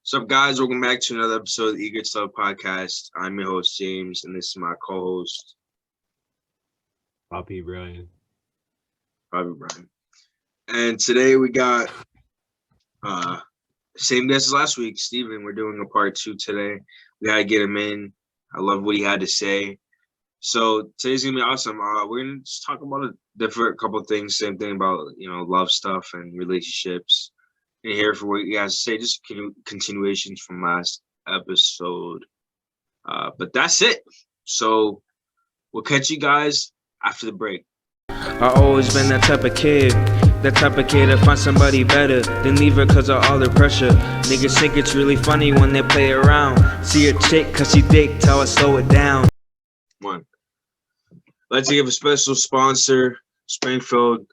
What's up, guys? Welcome back to another episode of the Eager to Love podcast. I'm your host, James, and this is my co-host, Bobby Brian. And today we got same guest as last week, Steven. We're doing a part 2 today. We gotta get him in. I love what he had to say. So today's gonna be awesome. We're gonna just talk about a couple of things. Same thing about love stuff and relationships. And here for what you guys say, just continuations from last episode. But that's it. So we'll catch you guys after the break. I always been that type of kid to find somebody better than leave her cause of all the pressure. Niggas think it's really funny when they play around. See a chick cause she thick, tell her slow it down. Let's give a special sponsor, Springfield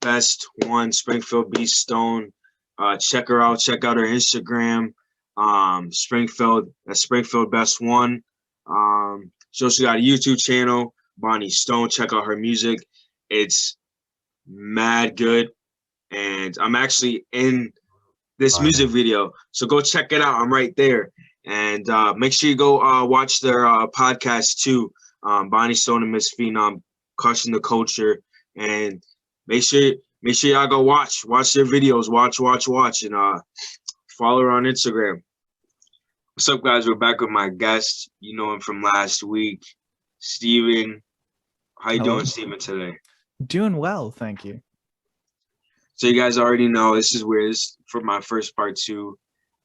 Best One, Springfield Beast Stone. Check her out. Check out her Instagram. Springfield Best One. She also got a YouTube channel, Bonnie Stone. Check out her music. It's mad good. And I'm actually in this music video. So go check it out. I'm right there. And make sure you go watch their podcast too. Bonnie Stone and Miss Phenom, Crushing the Culture. And make sure y'all go watch their videos, watch, and follow her on Instagram. What's up, guys? We're back with my guest. You know him from last week, Steven. How you doing, Steven, today? Doing well, thank you. So you guys already know this is weird. This is for my first part 2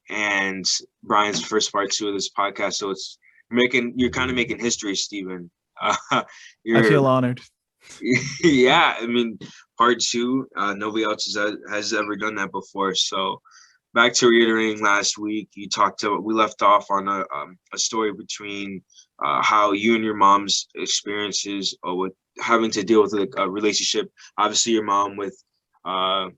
and Brian's first part 2 of this podcast. So you're kind of making history, Steven. I feel honored. Yeah, I mean, part 2, nobody else has ever done that before. So back to reiterating last week, we left off on a story between how you and your mom's experiences with having to deal with a relationship. Obviously, your mom with her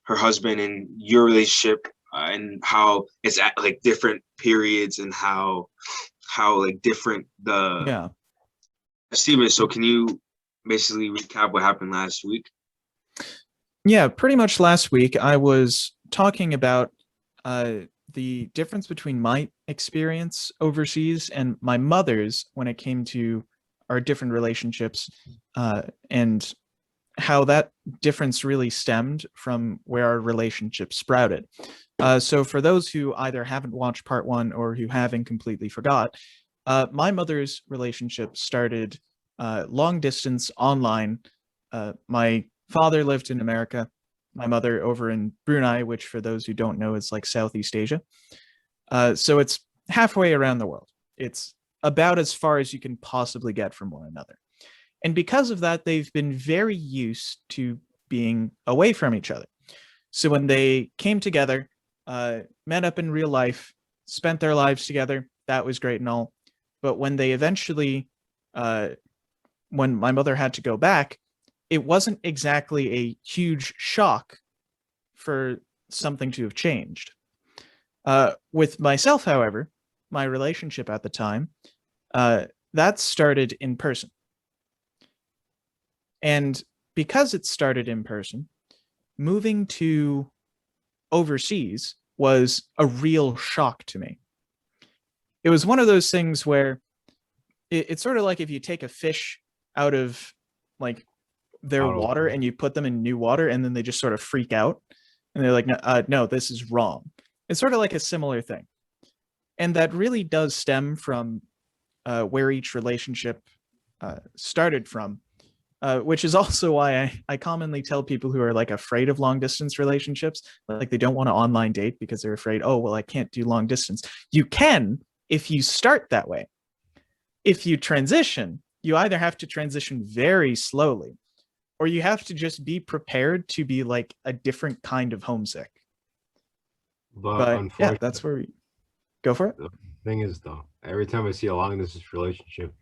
husband and your relationship, and how it's at like different periods and how like different Steven, so can you basically recap what happened last week? Yeah, pretty much last week I was talking about the difference between my experience overseas and my mother's when it came to our different relationships, and how that difference really stemmed from where our relationship sprouted. So for those who either haven't watched part 1 or who haven't completely forgot, my mother's relationship started long distance online. My father lived in America, my mother over in Brunei, which for those who don't know is like Southeast Asia. So it's halfway around the world. It's about as far as you can possibly get from one another. And because of that, they've been very used to being away from each other. So when they came together, met up in real life, spent their lives together, that was great and all. But when they eventually, when my mother had to go back, it wasn't exactly a huge shock for something to have changed. With myself, however, my relationship at the time, that started in person. And because it started in person, moving to overseas was a real shock to me. It was one of those things where it's sort of like if you take a fish out of like their water and you put them in new water and then they just sort of freak out and they're like, no, this is wrong. It's sort of like a similar thing. And that really does stem from where each relationship started from, which is also why I commonly tell people who are like afraid of long distance relationships, like they don't want to online date because they're afraid, oh, well, I can't do long distance. You can if you start that way. If you transition, you either have to transition very slowly or you have to just be prepared to be like a different kind of homesick. But yeah, that's where we go for it. The thing is, though, every time I see a long distance relationship,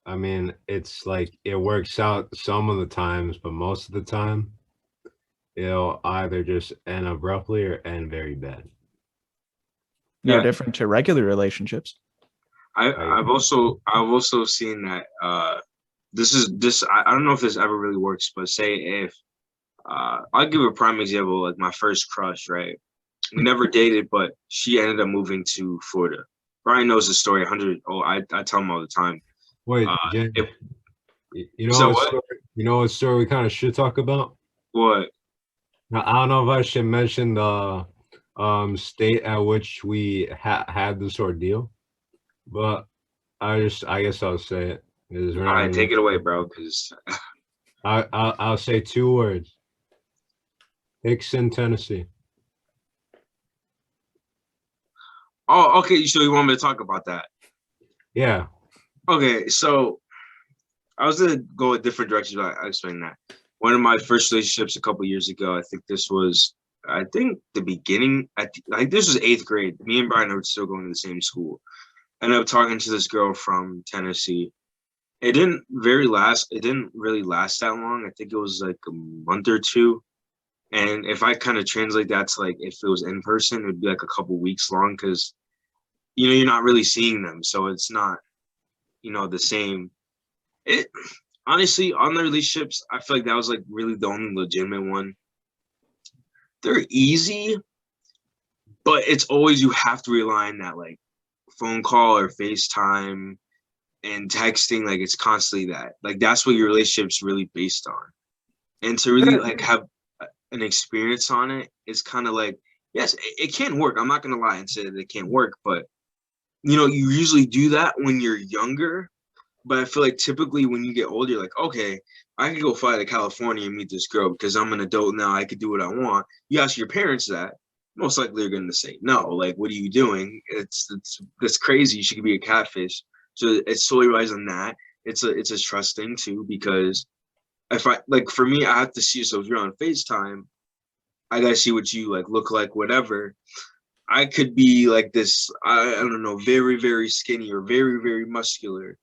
I mean, it's like it works out some of the times, but most of the time, it'll either just end abruptly or end very bad. No different to regular relationships. I've also seen that I don't know if this ever really works, but say if I'll give a prime example, like my first crush, right? We never dated, but she ended up moving to Florida. Brian knows the story. I tell him all the time. Wait, Jen, If you know so, what what? story? You know what story we kind of should talk about? What? Now, I don't know if I should mention the state at which we had this ordeal, but I guess I'll say it. Because we're All not right, gonna take it away, bro. Because I'll say 2 words. Hickson, Tennessee. oh, okay. So you want me to talk about that? Yeah. Okay, so I was gonna go a different direction, but I'll explain that. One of my first relationships a couple years ago. I think the beginning. Like this was 8th grade. Me and Brian are still going to the same school. I ended up talking to this girl from Tennessee. It didn't really last that long. I think it was like a month or two. And if I kind of translate that to like if it was in person, it would be like a couple weeks long because you're not really seeing them, so it's not the same. It honestly on the relationships, I feel like that was like really the only legitimate one. They're easy, but it's always you have to rely on that like phone call or FaceTime and texting. Like it's constantly that. Like that's what your relationship's really based on. And to really like have an experience on it is kind of like, yes, it can work. I'm not gonna lie and say that it can't work, but you usually do that when you're younger. But I feel like typically when you get older, you're like, okay, I can go fly to California and meet this girl because I'm an adult now. I could do what I want. You ask your parents that, most likely they're going to say no. Like, what are you doing? That's crazy. She could be a catfish. So it's solely relies on that. It's a trust thing too because if I like for me, I have to see. So if you're on FaceTime, I gotta see what you like look like, whatever. I could be like this. I don't know, very very skinny or very very muscular,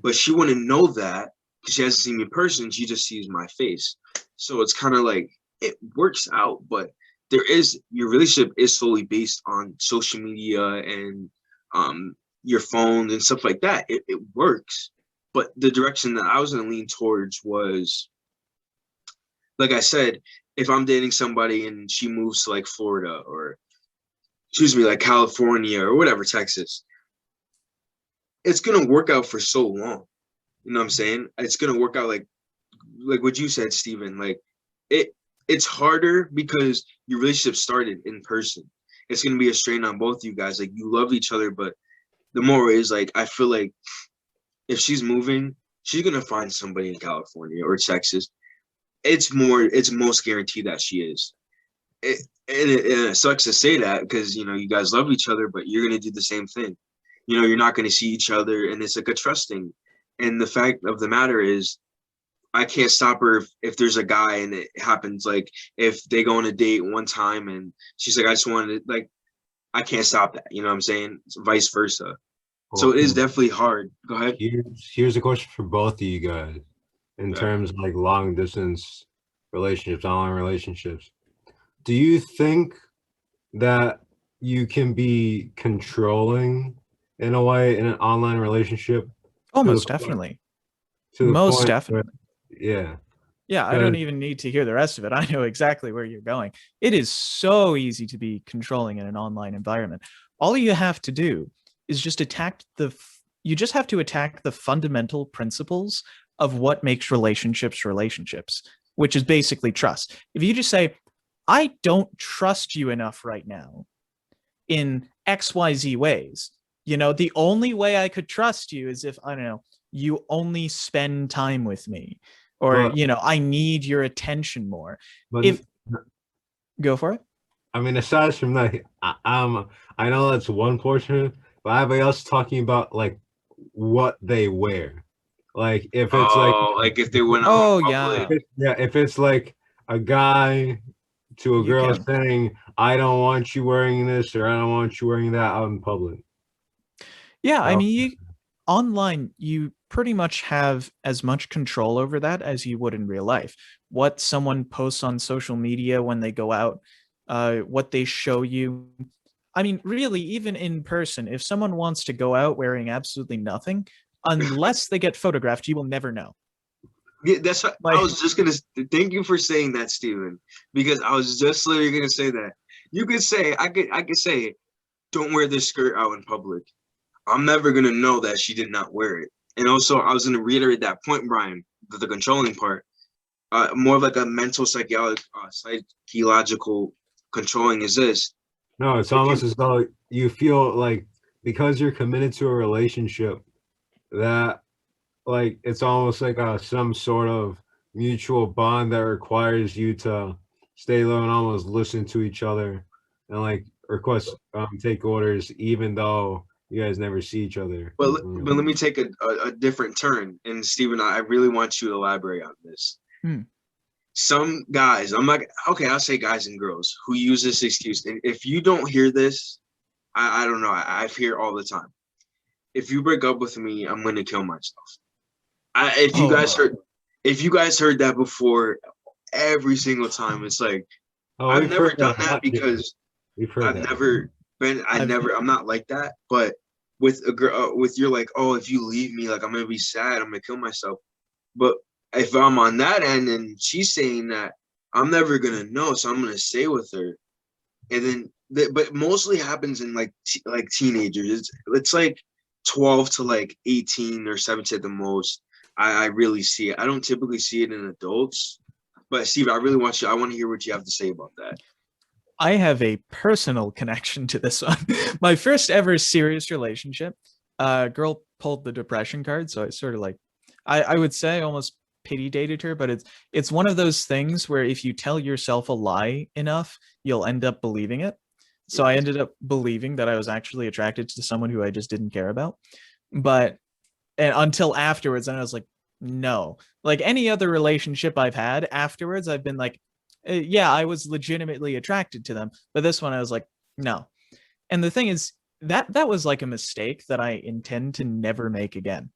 but she wouldn't know that because she hasn't seen me in person. She just sees my face. So it's kind of like it works out, but your relationship is solely based on social media and your phones and stuff like that. It works, but the direction that I was going to lean towards was, like I said, if I'm dating somebody and she moves to like Florida or excuse me, like California or whatever, Texas, it's gonna work out for so long. You know what I'm saying? It's gonna work out like what you said, Steven. Like it's harder because your relationship started in person. It's gonna be a strain on both of you guys. Like you love each other, but the more is like I feel like if she's moving, she's gonna find somebody in California or Texas. It's most guaranteed that she is. It sucks to say that because you guys love each other, but you're gonna do the same thing. You're not gonna see each other, and it's like a trust thing. And the fact of the matter is, I can't stop her if there's a guy and it happens. Like if they go on a date one time and she's like, I just wanted to, like, I can't stop that. You know what I'm saying? It's vice versa. So it is definitely hard. Go ahead. Here's a question for both of you guys in Okay. terms of like long distance relationships, online relationships. Do you think that you can be controlling in a way in an online relationship? Oh, most definitely. To the Most point definitely. yeah. Yeah, I don't even need to hear the rest of it. I know exactly where you're going. It is so easy to be controlling in an online environment. All you have to do is just attack you just have to attack the fundamental principles of what makes relationships, which is basically trust. If you just say, I don't trust you enough right now in XYZ ways, the only way I could trust you is if, I don't know, you only spend time with me. Or, I need your attention more. But Go for it. I mean, aside from that, I know that's one portion, but everybody else talking about like what they wear. Like if it's like if they went out in public. If it's like a guy to a girl can. saying, I don't want you wearing this or I don't want you wearing that out in public. Yeah, I mean, online, you pretty much have as much control over that as you would in real life. What someone posts on social media when they go out, what they show you. I mean, really, even in person, if someone wants to go out wearing absolutely nothing, unless they get photographed, you will never know. Yeah, that's what I was just gonna. Thank you for saying that, Steven, because I was just literally gonna say that. You could say, I could say, don't wear this skirt out in public. I'm never gonna know that she did not wear it. And also, I was gonna reiterate that point, Brian, the controlling part. More of like a mental psychological controlling is this. No, it's almost as though you feel like because you're committed to a relationship that like it's almost like some sort of mutual bond that requires you to stay low and almost listen to each other and like request take orders even though you guys never see each other. But let me take a different turn. And Steven, I really want you to elaborate on this. Some guys, I'm like, okay, I'll say guys and girls who use this excuse. And if you don't hear this, I don't know. I hear it all the time. If you break up with me, I'm gonna kill myself. If you guys heard that before, every single time, it's like I've never done that because I'm not like that. But with a girl, with you're like, oh, if you leave me, like I'm gonna be sad, I'm gonna kill myself. But if I'm on that end and she's saying that, I'm never gonna know, so I'm gonna stay with her. And then, but mostly happens in like teenagers. It's like 12 to like 18 or 17 at the most. I really see it. I don't typically see it in adults. But Steve, I want to hear what you have to say about that. I have a personal connection to this one. My first ever serious relationship, a girl pulled the depression card, so I sort of like, I would say almost pity dated her, but it's one of those things where if you tell yourself a lie enough, you'll end up believing it. So I ended up believing that I was actually attracted to someone who I just didn't care about. But and until afterwards, and I was like, no. Like any other relationship I've had afterwards, I've been like, yeah, I was legitimately attracted to them. But this one, I was like, no. And the thing is, that was like a mistake that I intend to never make again.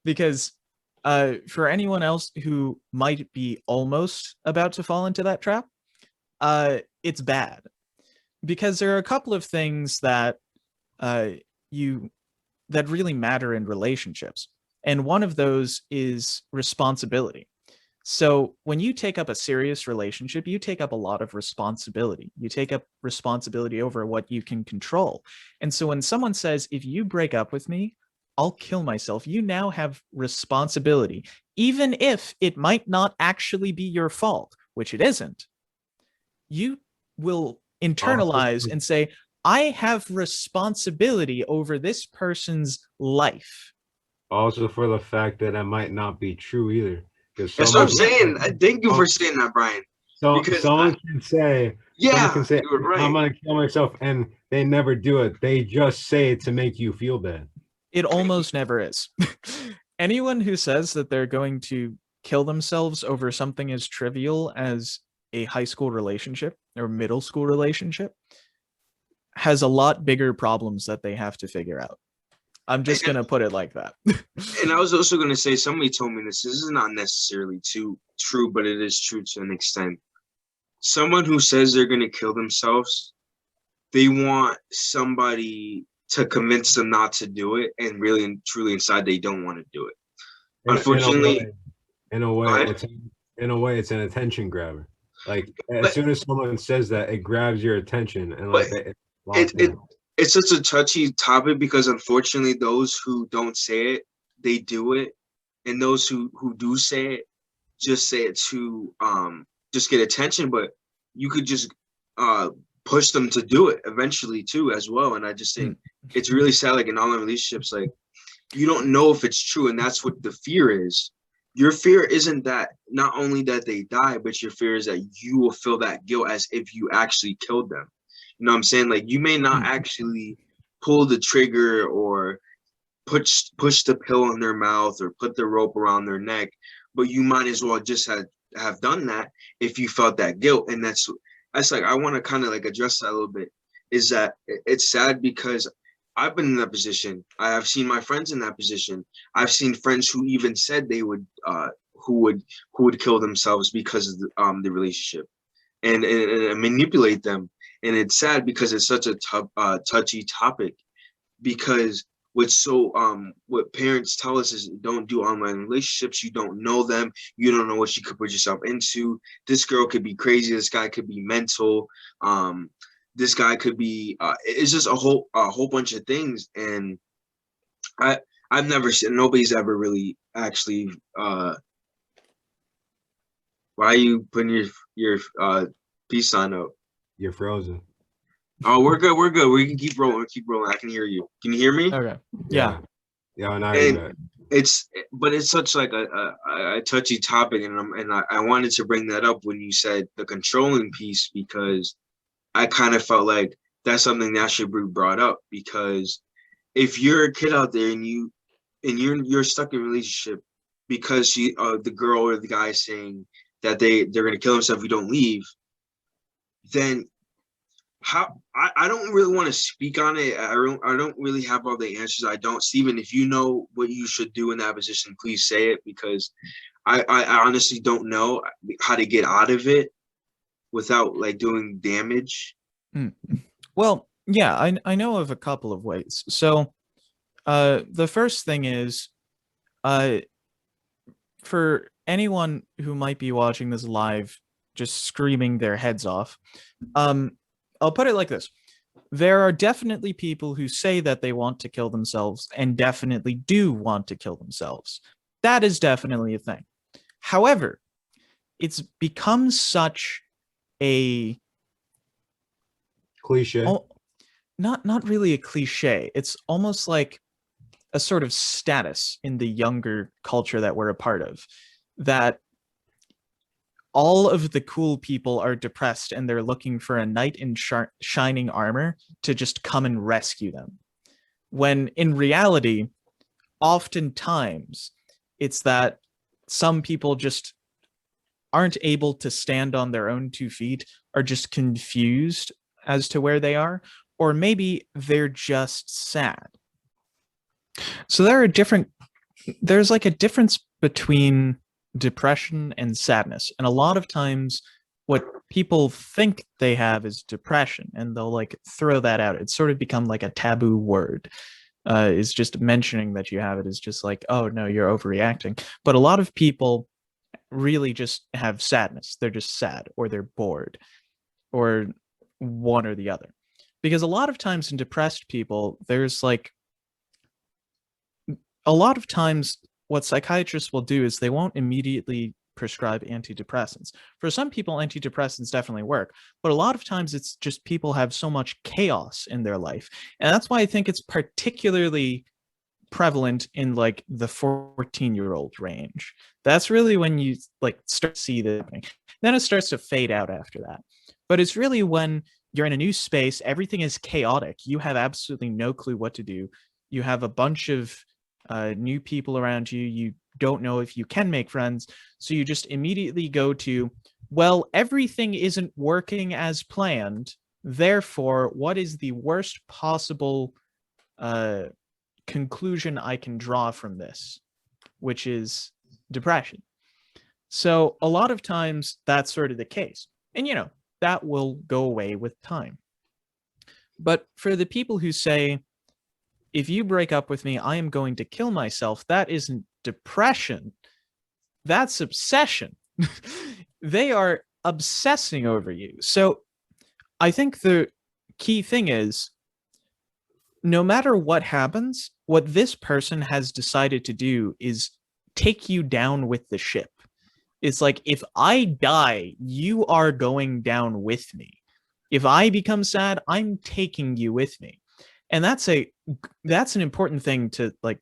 Because for anyone else who might be almost about to fall into that trap, it's bad. Because there are a couple of things that that really matter in relationships. And one of those is responsibility. So when you take up a serious relationship, you take up a lot of responsibility. You take up responsibility over what you can control. And so when someone says, if you break up with me, I'll kill myself, you now have responsibility, even if it might not actually be your fault, which it isn't. You will internalize and say, I have responsibility over this person's life. Also for the fact that it might not be true either. That's what I'm saying. Thank you for saying that, Brian. So someone can say, right. I'm gonna kill myself, and they never do it. They just say it to make you feel bad. It almost never is. Anyone who says that they're going to kill themselves over something as trivial as a high school relationship or middle school relationship has a lot bigger problems that they have to figure out. I'm just going to put it like that. And I was also going to say, somebody told me this is not necessarily too true, but it is true to an extent. Someone who says they're going to kill themselves, they want somebody to convince them not to do it, and really and truly inside they don't want to do it. Unfortunately, in a way, it's an attention grabber. Like as soon as someone says that, it grabs your attention, and like it's such a touchy topic because unfortunately, those who don't say it, they do it, and those who do say it, just say it to just get attention. But you could just push them to do it eventually too as well. And I just think it's really sad, like in online relationships, like you don't know if it's true, and that's what the fear is. Your fear isn't that not only that they die, but your fear is that you will feel that guilt as if you actually killed them. You know what I'm saying? Like you may not actually pull the trigger or push the pill in their mouth or put the rope around their neck, but you might as well just have done that if you felt that guilt. And that's like, I want to kind of like address that a little bit, is that it's sad because I've been in that position. I have seen my friends in that position. I've seen friends who even said they would, who would kill themselves because of the relationship and manipulate them. And it's sad because it's such a touchy topic, because what parents tell us is don't do online relationships. You don't know them. You don't know what you could put yourself into. This girl could be crazy. This guy could be mental. this guy could be. It's just a whole bunch of things, and I've never seen. Nobody's ever really actually. Why are you putting your peace sign up? You're frozen. Oh, we're good. We're good. We can keep rolling. Keep rolling. I can hear you. Can you hear me? Okay. Yeah. Yeah, now you're And good. but it's such like a touchy topic, and I wanted to bring that up when you said the controlling piece, because I kind of felt like that's something that should be brought up, because if you're a kid out there and you're stuck in a relationship because the girl or the guy is saying that they're gonna kill themselves if you don't leave, then how I don't really want to speak on it. I don't really have all the answers. I don't. Steven, if you know what you should do in that position, please say it, because I honestly don't know how to get out of it without like doing damage. Well, yeah, I know of a couple of ways. So the first thing is for anyone who might be watching this live just screaming their heads off, I'll put it like this. There are definitely people who say that they want to kill themselves and definitely do want to kill themselves. That is definitely a thing. However, it's become such a Cliche. not really a cliche. It's almost like a sort of status in the younger culture that we're a part of, that all of the cool people are depressed and they're looking for a knight in shining armor to just come and rescue them. When in reality, oftentimes it's that some people just aren't able to stand on their own 2 feet, are just confused as to where they are, or maybe they're just sad. So there's like a difference between depression and sadness. And a lot of times what people think they have is depression, and they'll like throw that out. It's sort of become like a taboo word. Is just mentioning that you have it is just like, oh no, you're overreacting. But a lot of people really just have sadness. They're just sad, or they're bored, or one or the other. Because a lot of times in depressed people, there's like a lot of times what psychiatrists will do is they won't immediately prescribe antidepressants. For some people, antidepressants definitely work, but a lot of times it's just people have so much chaos in their life. And that's why I think it's particularly prevalent in like the 14-year-old range. That's really when you like start to see the happening. Then it starts to fade out after that. But it's really when you're in a new space, everything is chaotic. You have absolutely no clue what to do. You have a bunch of new people around you. You don't know if you can make friends. So you just immediately go to, well, everything isn't working as planned. Therefore, what is the worst possible conclusion I can draw from this, which is depression. So a lot of times that's sort of the case. And, you know, that will go away with time. But for the people who say, if you break up with me, I am going to kill myself, that isn't depression. That's obsession. They are obsessing over you. So I think the key thing is, no matter what happens, what this person has decided to do is take you down with the ship. It's like, if I die, you are going down with me. If I become sad, I'm taking you with me. And that's an important thing to like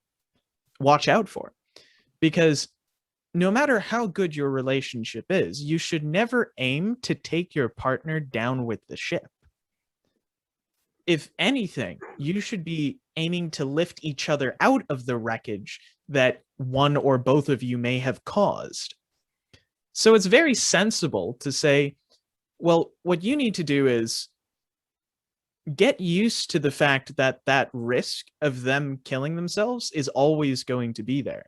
watch out for, because no matter how good your relationship is, you should never aim to take your partner down with the ship. If anything, you should be aiming to lift each other out of the wreckage that one or both of you may have caused. So it's very sensible to say, well, what you need to do is get used to the fact that that risk of them killing themselves is always going to be there.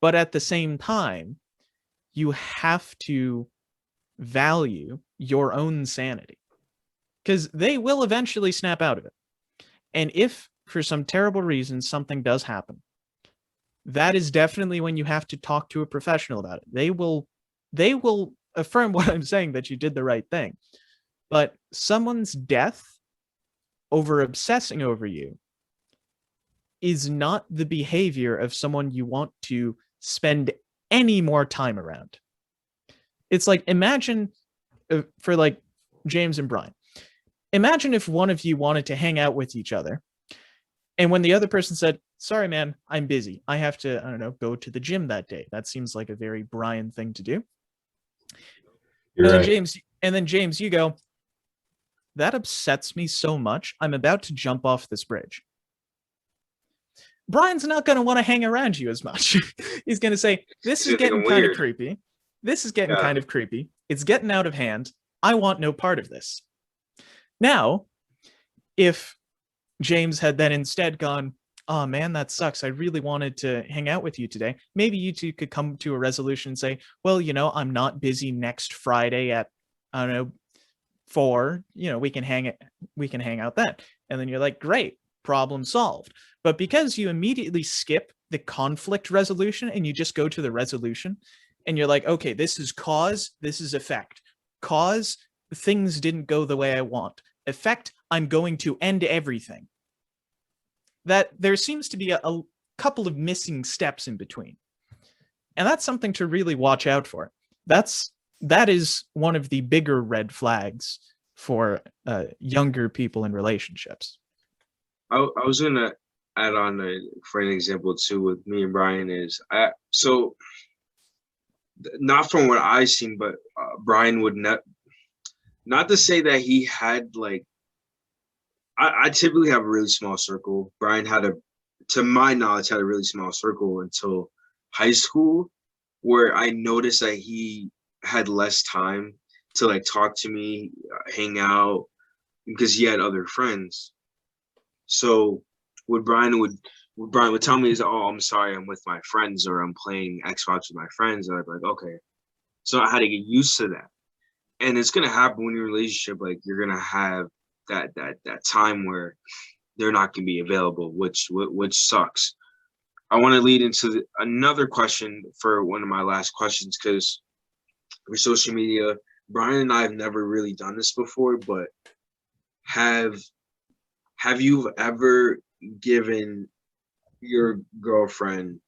But at the same time, you have to value your own sanity, because they will eventually snap out of it. And if for some terrible reason something does happen, that is definitely when you have to talk to a professional about it. They will affirm what I'm saying, that you did the right thing. but someone's death over obsessing over you is not the behavior of someone you want to spend any more time around. It's like, imagine for like James and Brian, imagine if one of you wanted to hang out with each other, and when the other person said, sorry, man, I'm busy. I have to, I don't know, go to the gym that day. That seems like a very Brian thing to do. You're and right. then James, you go, that upsets me so much. I'm about to jump off this bridge. Brian's not going to want to hang around you as much. He's going to say, this is getting kind of creepy. This is getting kind of creepy. It's getting out of hand. I want no part of this. Now, if James had then instead gone, oh man, that sucks. I really wanted to hang out with you today. Maybe you two could come to a resolution and say, well, you know, I'm not busy next Friday at, I don't know, 4, you know, we can hang out then. And then you're like, great, problem solved. But because you immediately skip the conflict resolution and you just go to the resolution and you're like, okay, this is cause, this is effect. Cause, things didn't go the way I want. Effect, I'm going to end everything. That there seems to be a couple of missing steps in between. And that's something to really watch out for. That is one of the bigger red flags for younger people in relationships. I was gonna add on for an example too with me and Brian is so not from what I've seen, but Brian would not to say that he had like I typically have a really small circle. Brian to my knowledge, had a really small circle until high school, where I noticed that he had less time to like talk to me, hang out, because he had other friends. So what Brian would tell me is, oh, I'm sorry, I'm with my friends, or I'm playing Xbox with my friends. And I'd be like, okay. So I had to get used to that. And it's gonna happen when you're in a relationship, like you're gonna have that time where they're not gonna be available, which sucks. I want to lead into another question for one of my last questions, because for social media, Brian and I have never really done this before, but have you ever given your girlfriend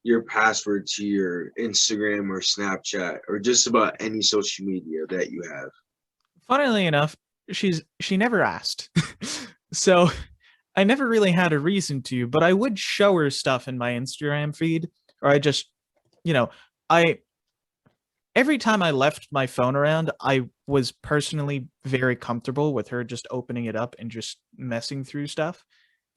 your password to your Instagram or Snapchat or just about any social media that you have? Funnily enough, she never asked. So I never really had a reason to, but I would show her stuff in my Instagram feed, or I just, you know, every time I left my phone around, I was personally very comfortable with her just opening it up and just messing through stuff,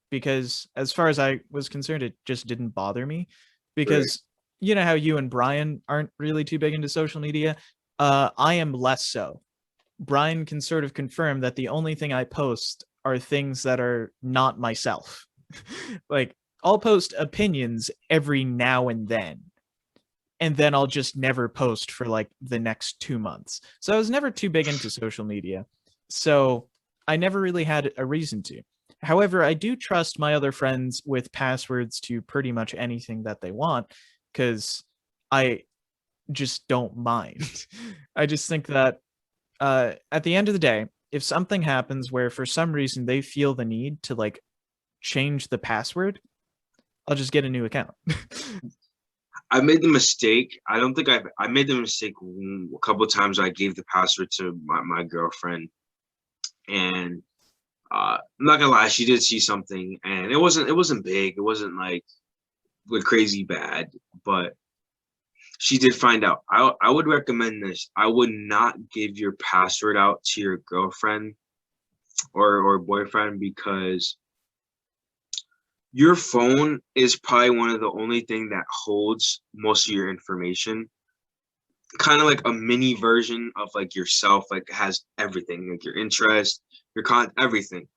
because as far as I was concerned, it just didn't bother me. Because you know how you and Brian aren't really too big into social media? I am less so. Brian can sort of confirm that the only thing I post are things that are not myself. Like, I'll post opinions every now and then I'll just never post for like the next 2 months. So I was never too big into social media. So I never really had a reason to. However, I do trust my other friends with passwords to pretty much anything that they want, because I just don't mind. I just think that at the end of the day, if something happens where for some reason they feel the need to like change the password, I'll just get a new account. I made the mistake. I don't think I made the mistake a couple of times. I gave the password to my girlfriend, and I'm not gonna lie, she did see something, and it wasn't big. It wasn't like crazy bad, but she did find out. I would recommend this. I would not give your password out to your girlfriend or boyfriend, because your phone is probably one of the only thing that holds most of your information. Kind of like a mini version of like yourself, like has everything, like your interest, your everything.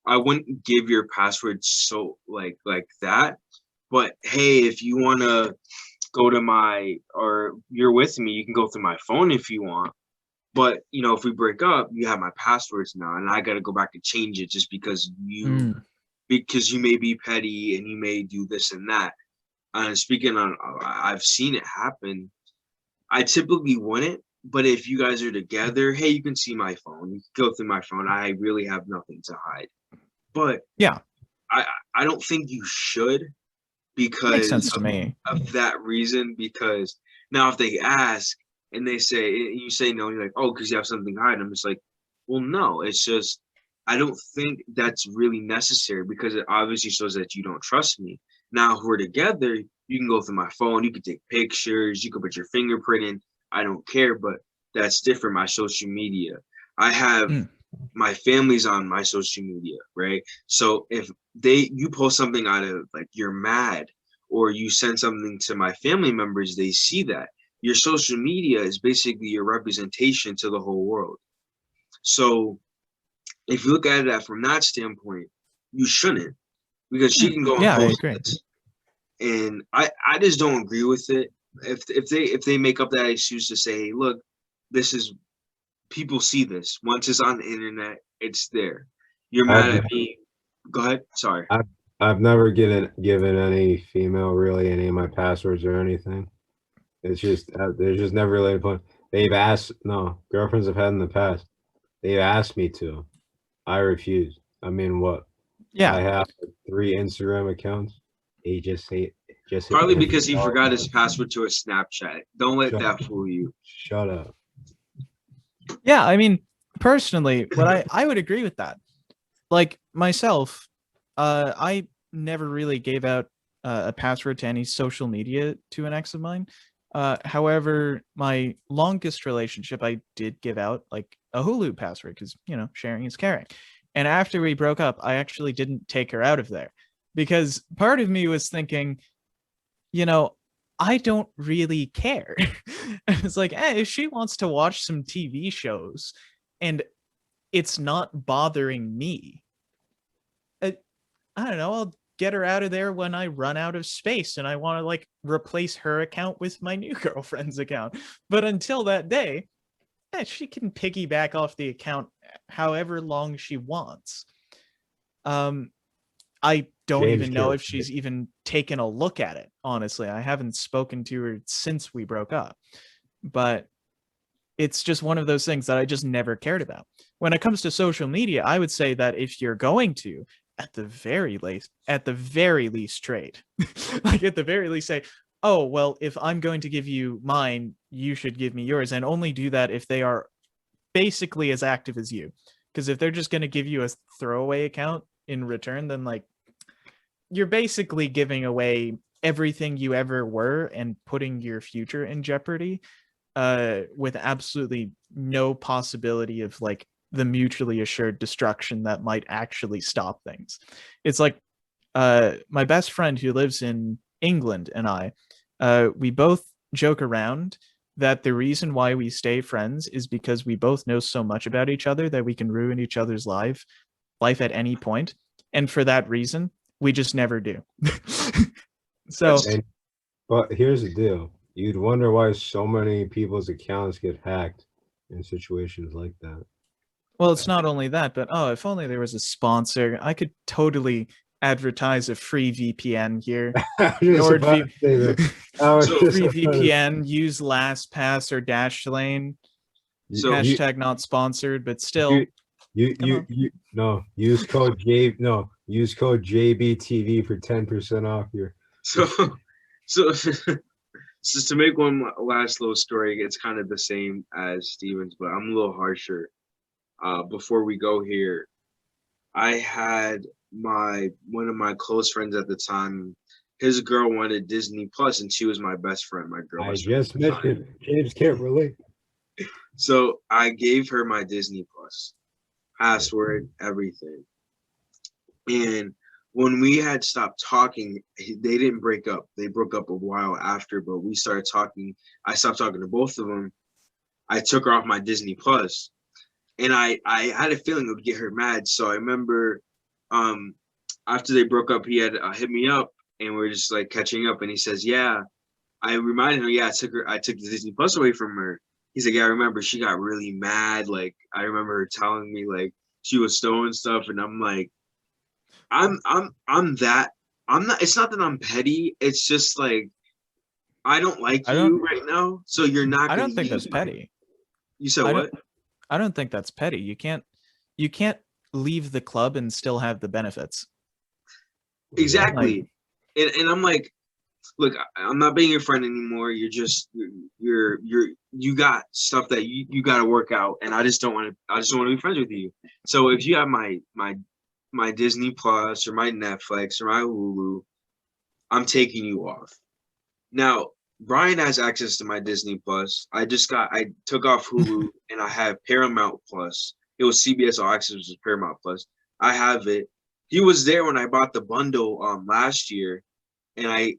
I wouldn't give your password so like that. But hey, if you want to go to or you're with me, you can go through my phone if you want. But you know, if we break up, you have my passwords now, and I got to go back and change it just because you may be petty and you may do this and that. And speaking on, I've seen it happen. I typically wouldn't, But if you guys are together, hey, you can see my phone. You can go through my phone. I really have nothing to hide. But Yeah, I don't think you should makes sense because to me. of that reason. Because now if they ask and they say you say no, you're like, oh, because you have something to hide. I'm just like, well, no, it's just I don't think that's really necessary because it obviously shows that you don't trust me. Now, if we're together, you can go through my phone, you can take pictures, you can put your fingerprint in. I don't care, but that's different. My social media. I have Mm. my family's on my social media, right? So if you post something out of like you're mad or you send something to my family members, they see that. Your social media is basically your representation to the whole world. So if you look at it from that standpoint, you shouldn't because she can go and Yeah, I post agree. this. And I just don't agree with it. If they make up that excuse to say, hey, look, this is people see this. Once it's on the internet, it's there. You're mad I've at me. Go ahead. Sorry. I've never given any female really any of my passwords or anything. It's just there's just never really a point. They've asked no girlfriends I've had in the past. They've asked me to. I refused. I mean, what? I Yeah, have 3 Instagram accounts. He just hate Probably hit because me he all forgot the his time. password to a Snapchat. Don't let Shut, that fool you. shut up. yeah. I mean, personally, what I would agree with that. Like myself, I never really gave out a password to any social media to an ex of mine. However, my longest relationship, I did give out like a Hulu password because sharing is caring. And after we broke up, I actually didn't take her out of there because part of me was thinking, you know, I don't really care. It's like, if she wants to watch some TV shows and it's not bothering me, I don't know, I'll get her out of there when I run out of space and I want to like replace her account with my new girlfriend's account. But until that day, she can piggyback off the account however long she wants. I don't James even know can't if she's even taken a look at it, honestly. I haven't spoken to her since we broke up. But it's just one of those things that I just never cared about. When it comes to social media, I would say that if you're going to, at the very least trade. Like at the very least say, oh, well, if I'm going to give you mine, you should give me yours, and only do that if they are basically as active as you. Because if they're just going to give you a throwaway account in return, then like you're basically giving away everything you ever were and putting your future in jeopardy, with absolutely no possibility of like the mutually assured destruction that might actually stop things. It's like my best friend who lives in England and I, we both joke around that the reason why we stay friends is because we both know so much about each other that we can ruin each other's life at any point. And for that reason, we just never do. So And but here's the deal. You'd wonder why so many people's accounts get hacked in situations like that. well, it's not only that, but if only there was a sponsor, I could totally advertise a free VPN here. I was just about to say that. I was So- just Free about to- VPN, use LastPass or Dashlane. So- Hashtag not sponsored, but still. you no use code JBTV for 10% off your. So just to make one last little story, it's kind of the same as Steven's, but I'm a little harsher. Before we go here, I had one of my close friends at the time. His girl wanted Disney Plus, and she was my best friend. My girl. I best friend just at the time. mentioned James can't relate. So I gave her my Disney Plus password, everything. And when we had stopped talking, they didn't break up. They broke up a while after, but we started talking. I stopped talking to both of them. I took her off my Disney Plus, and I had a feeling it would get her mad. So I remember after they broke up, he had hit me up, and we are just like catching up. And he says, "Yeah." I reminded him, "Yeah, I took the Disney Plus away from her." He's like, "Yeah, I remember she got really mad. Like I remember her telling me like she was stolen stuff," and I'm like, I'm that. I'm not. It's not that I'm petty. It's just like I don't like I don't- you right now, so you're not. I gonna don't think use that's my- petty. You said I what? I don't think that's petty. You can't leave the club and still have the benefits. Exactly. And I'm like, look, I'm not being your friend anymore. You're just you got stuff that you got to work out, and I just don't want to be friends with you. So if you have my Disney Plus or my Netflix or my Hulu, I'm taking you off. Now, Brian has access to my Disney Plus. I took off Hulu and I have Paramount Plus. It was CBS All Access, which is Paramount Plus. I have it. He was there when I bought the bundle last year, and I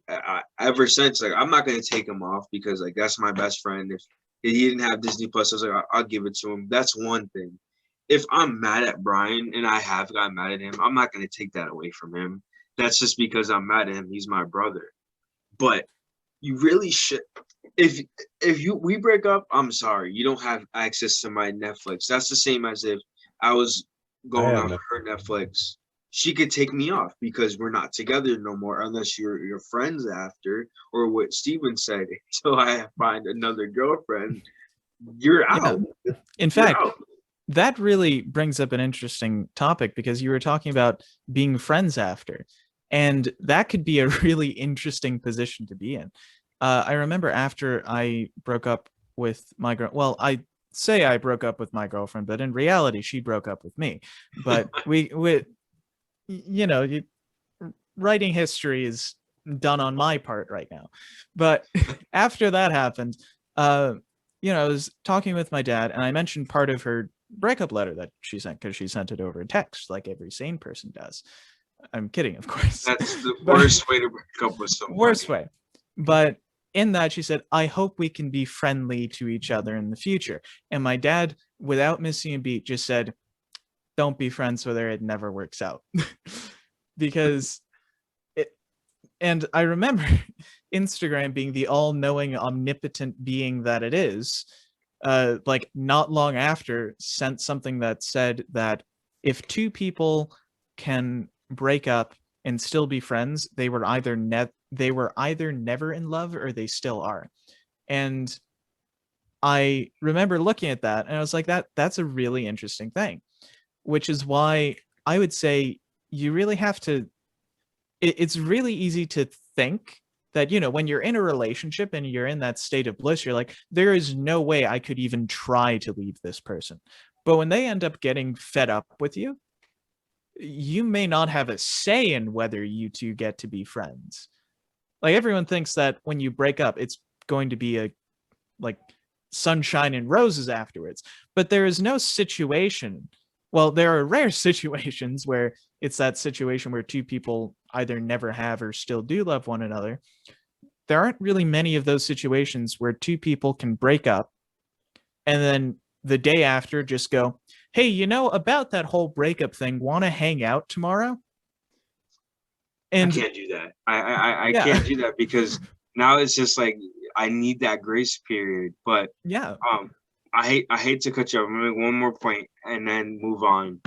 ever since, like, I'm not gonna take him off because, like, that's my best friend. If he didn't have Disney Plus, I was like, I'll give it to him. That's one thing. If I'm mad at Brian, and I have got mad at him, I'm not gonna take that away from him. That's just because I'm mad at him. He's my brother. But you really should. If we break up, I'm sorry. You don't have access to my Netflix. That's the same as if I was going have off her Netflix. She could take me off because we're not together no more unless you're friends after, or what Steven said, until I find another girlfriend, you're Yeah. out. In You're fact, out. that really brings up an interesting topic because you were talking about being friends after, and that could be a really interesting position to be in. I remember after I broke up with my girl. Well, I say I broke up with my girlfriend, but in reality, she broke up with me. But you know, writing history is done on my part right now. But after that happened, I was talking with my dad, and I mentioned part of her breakup letter that she sent because she sent it over text, like every sane person does. I'm kidding, of course. That's the But- worst way to break up with somebody. Worst way. But in that, she said, I hope we can be friendly to each other in the future. And my dad, without missing a beat, just said, don't be friends with her. It never works out. Because and I remember Instagram being the all-knowing, omnipotent being that it is, like not long after sent something that said that if two people can break up and still be friends, they were either never in love or they still are. And I remember looking at that and I was like, that's a really interesting thing, which is why I would say you really have to it's really easy to think that, when you're in a relationship and you're in that state of bliss, you're like, there is no way I could even try to leave this person. But when they end up getting fed up with you, you may not have a say in whether you two get to be friends. Like, everyone thinks that when you break up, it's going to be a like sunshine and roses afterwards. But there is no situation. Well, there are rare situations where it's that situation where two people either never have or still do love one another. There aren't really many of those situations where two people can break up and then the day after just go, hey, about that whole breakup thing, want to hang out tomorrow? And I can't do that. I Yeah. can't do that because now it's just like I need that grace period. But yeah, I hate to cut you off. I'm gonna make one more point and then move on.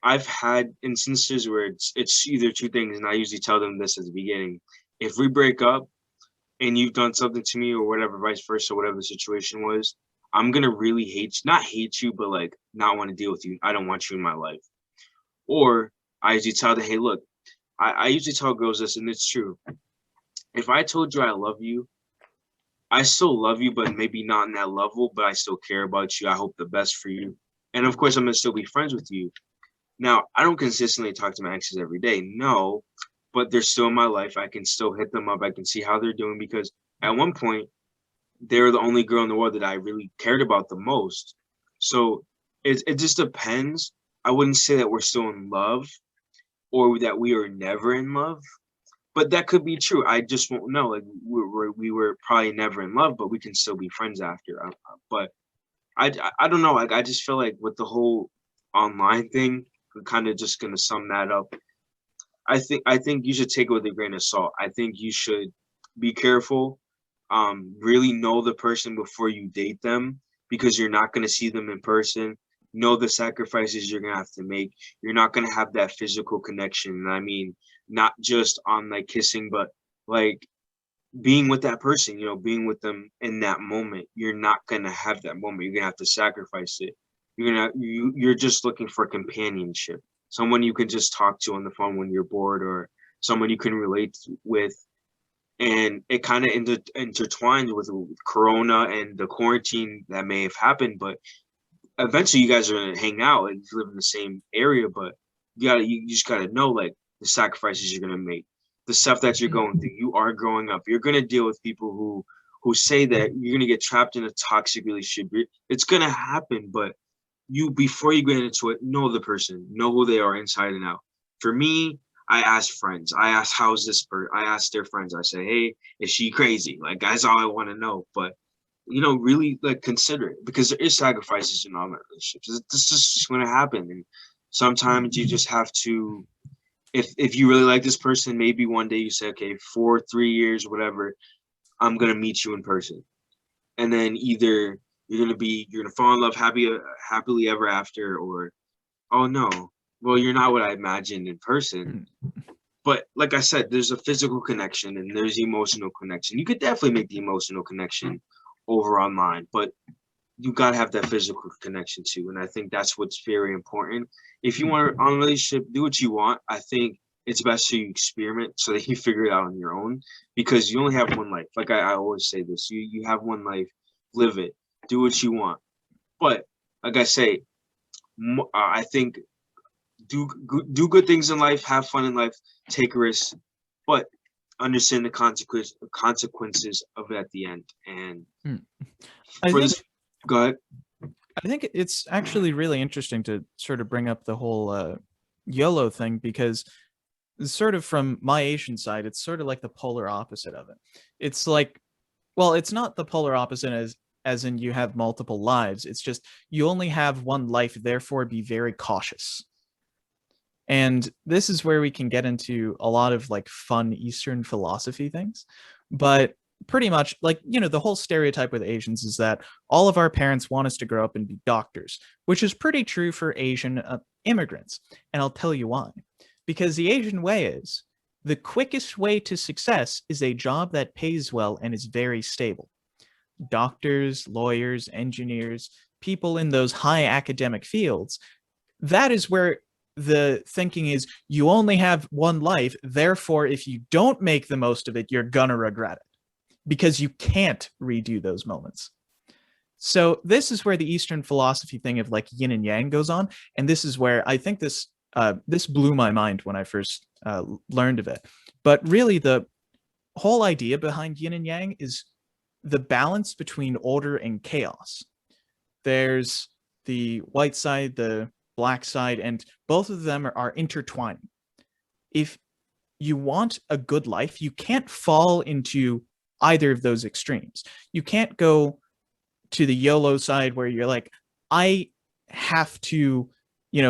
I've had instances where it's either two things, and I usually tell them this at the beginning. If we break up and you've done something to me or whatever, vice versa, whatever the situation was, I'm gonna really not hate you, but like not want to deal with you. I don't want you in my life. Or I usually tell them, hey, look, I usually tell girls this, and it's true. If I told you I love you, I still love you, but maybe not in that level, but I still care about you. I hope the best for you. And of course, I'm going to still be friends with you. Now, I don't consistently talk to my exes every day. No, but they're still in my life. I can still hit them up. I can see how they're doing because at one point, they were the only girl in the world that I really cared about the most. So it just depends. I wouldn't say that we're still in love or that we are never in love, but that could be true. I just won't know. Like we were probably never in love, but we can still be friends after. But I don't know. Like I just feel like with the whole online thing, we're kind of just gonna sum that up. I think you should take it with a grain of salt. I think you should be careful. Really know the person before you date them because you're not gonna see them in person. Know the sacrifices you're gonna have to make. You're not gonna have that physical connection. I mean, not just on like kissing, but like being with that person, being with them in that moment, you're not gonna have that moment. You're gonna have to sacrifice it. You're just looking for companionship, someone you can just talk to on the phone when you're bored, or someone you can relate with. And it kind of intertwined with Corona and the quarantine that may have happened, but eventually you guys are gonna hang out and live in the same area. But you just gotta know, like, the sacrifices you're gonna make, the stuff that you're going through. You are growing up. You're gonna deal with people who say that you're gonna get trapped in a toxic relationship. It's gonna happen, but before you get into it, know the person, know who they are inside and out. For me, I ask friends. I ask, how's this person? I ask their friends. I say, hey, is she crazy? Like, that's all I want to know. But really, like, consider it, because there is sacrifices in all my relationships. This is just going to happen, and sometimes you just have to. If you really like this person, maybe one day you say, okay, for 3 years, whatever, I'm gonna meet you in person, and then either you're gonna fall in love happily ever after, or, oh no, well, you're not what I imagined in person. But like I said, there's a physical connection and there's emotional connection. You could definitely make the emotional connection over online, but you gotta have that physical connection too. And I think that's what's very important. If you want on a relationship, do what you want. I think it's best so you experiment so that you figure it out on your own, because you only have one life. Like I always say this, you have one life, live it, do what you want. But like I say, I think do good things in life, have fun in life, take risks, but understand the consequences of it at the end. And go ahead. I think it's actually really interesting to sort of bring up the whole YOLO thing, because sort of from my Asian side, it's sort of like the polar opposite of it. It's like, well, it's not the polar opposite as in you have multiple lives. It's just you only have one life, therefore be very cautious. And this is where we can get into a lot of like fun Eastern philosophy things. But pretty much, like, the whole stereotype with Asians is that all of our parents want us to grow up and be doctors, which is pretty true for Asian immigrants. And I'll tell you why. Because the Asian way is, the quickest way to success is a job that pays well and is very stable. Doctors, lawyers, engineers, people in those high academic fields, that is where the thinking is, you only have one life, therefore if you don't make the most of it, you're gonna regret it, because you can't redo those moments. So this is where the Eastern philosophy thing of like yin and yang goes on, and this is where I think this blew my mind when I first learned of it. But really, the whole idea behind yin and yang is the balance between order and chaos. There's the white side, the black side, and both of them are intertwining. If you want a good life, you can't fall into either of those extremes. You can't go to the YOLO side where you're like, I have to,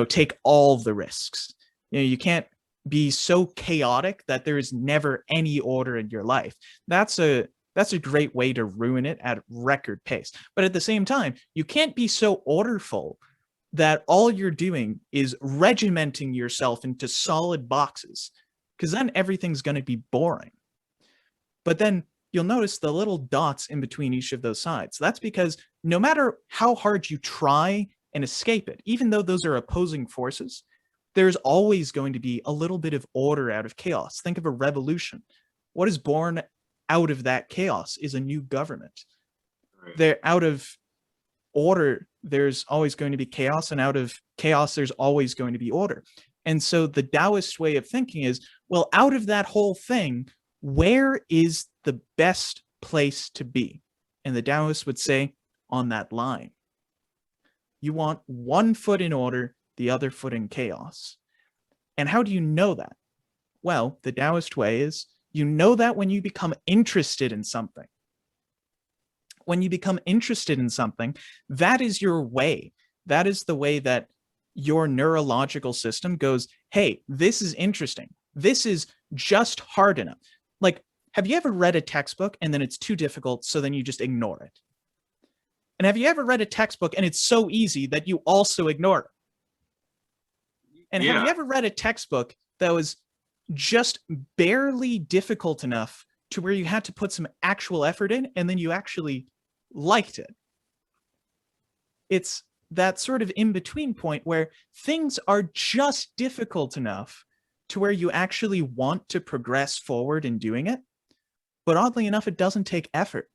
take all the risks. You can't be so chaotic that there is never any order in your life. That's a great way to ruin it at record pace. But at the same time, you can't be so orderful that all you're doing is regimenting yourself into solid boxes, because then everything's going to be boring. But then you'll notice the little dots in between each of those sides. That's because no matter how hard you try and escape it, even though those are opposing forces, there's always going to be a little bit of order out of chaos. Think of a revolution. What is born out of that chaos is a new government. They're out of order, there's always going to be chaos, and out of chaos, there's always going to be order. And so the Taoist way of thinking is, well, out of that whole thing, where is the best place to be? And the Taoists would say, on that line. You want one foot in order, the other foot in chaos. And how do you know that? Well, the Taoist way is, you know that when you become interested in something. When you become interested in something, that is your way. That is the way that your neurological system goes, hey, this is interesting. This is just hard enough. Like, have you ever read a textbook and then it's too difficult, so then you just ignore it? And have you ever read a textbook and it's so easy that you also ignore it? And have you ever read a textbook that was just barely difficult enough to where you had to put some actual effort in and then you actually liked it. It's that sort of in-between point where things are just difficult enough to where you actually want to progress forward in doing it, but oddly enough, it doesn't take effort.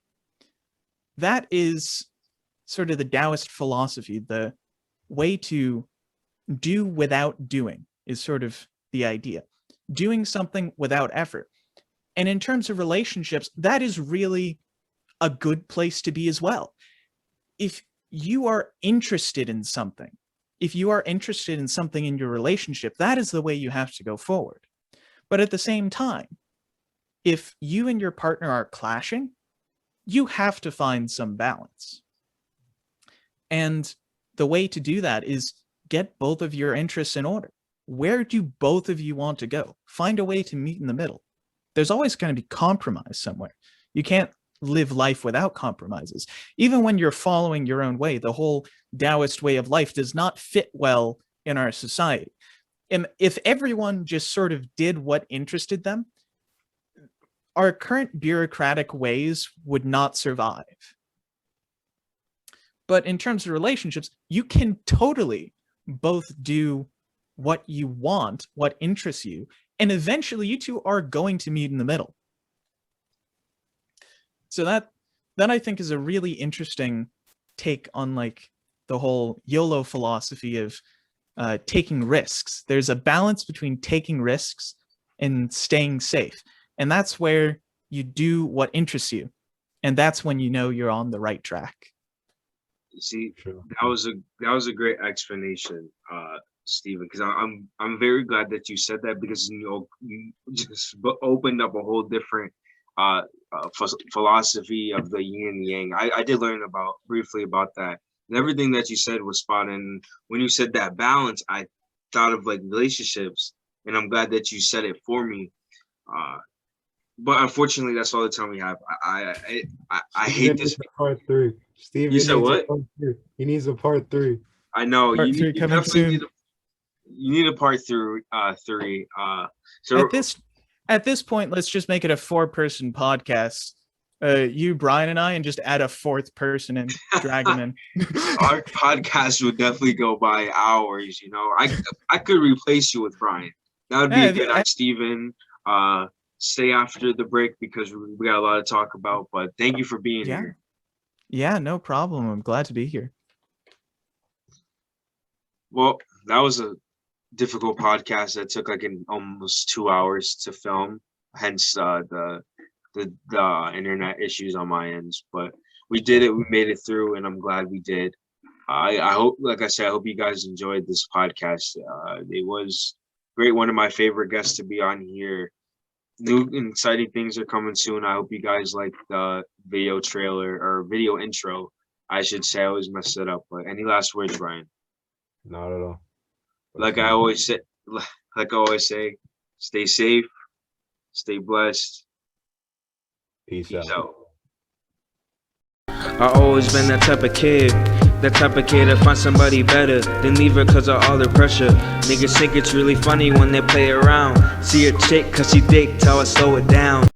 That is sort of the Taoist philosophy. The way to do without doing is sort of the idea. Doing something without effort. And in terms of relationships, that is really a good place to be as well. If you are interested in something, if you are interested in something in your relationship, that is the way you have to go forward. But at the same time, if you and your partner are clashing, you have to find some balance. And the way to do that is get both of your interests in order. Where do both of you want to go? Find a way to meet in the middle. There's always going to be compromise somewhere. You can't live life without compromises. Even when you're following your own way, the whole Taoist way of life does not fit well in our society. And if everyone just sort of did what interested them, our current bureaucratic ways would not survive. But in terms of relationships, you can totally both do what you want, what interests you, and eventually you two are going to meet in the middle. So that I think is a really interesting take on like the whole YOLO philosophy of taking risks. There's a balance between taking risks and staying safe. And that's where you do what interests you. And that's when you know you're on the right track. See, that was a great explanation, Stephen, because I'm very glad that you said that, because you just opened up a whole different philosophy of the yin and yang. I did learn briefly about that, and everything that you said was spot on. When you said that balance, I thought of like relationships, and I'm glad that you said it for me. But unfortunately, that's all the time we have. I hate this. Part 3. Steve, you said what? He needs a part 3. I know. Part you 3 coming soon. You need a part 3. So at this point, let's just make it a 4-person podcast. You, Brian, and I, and just add a 4th person and drag him in. Our podcast would definitely go by hours. You know, I could replace you with Brian. That would be a good night, Stephen. Stay after the break because we got a lot to talk about. But thank you for being here. Yeah, no problem. I'm glad to be here. Well, that was a difficult podcast that took like almost 2 hours to film. Hence the internet issues on my ends. But we did it. We made it through, and I'm glad we did. I hope, like I said, I hope you guys enjoyed this podcast. It was great. One of my favorite guests to be on here. New and exciting things are coming soon. I hope you guys like the video trailer or video intro. I should say. I always mess it up. But any last words, Brian? Not at all. Like I always say, stay safe, stay blessed. Peace out. I always been that type of kid to find somebody better than leave her cause of all the pressure. Niggas think it's really funny when they play around. See a chick cause she dick till I slow it down.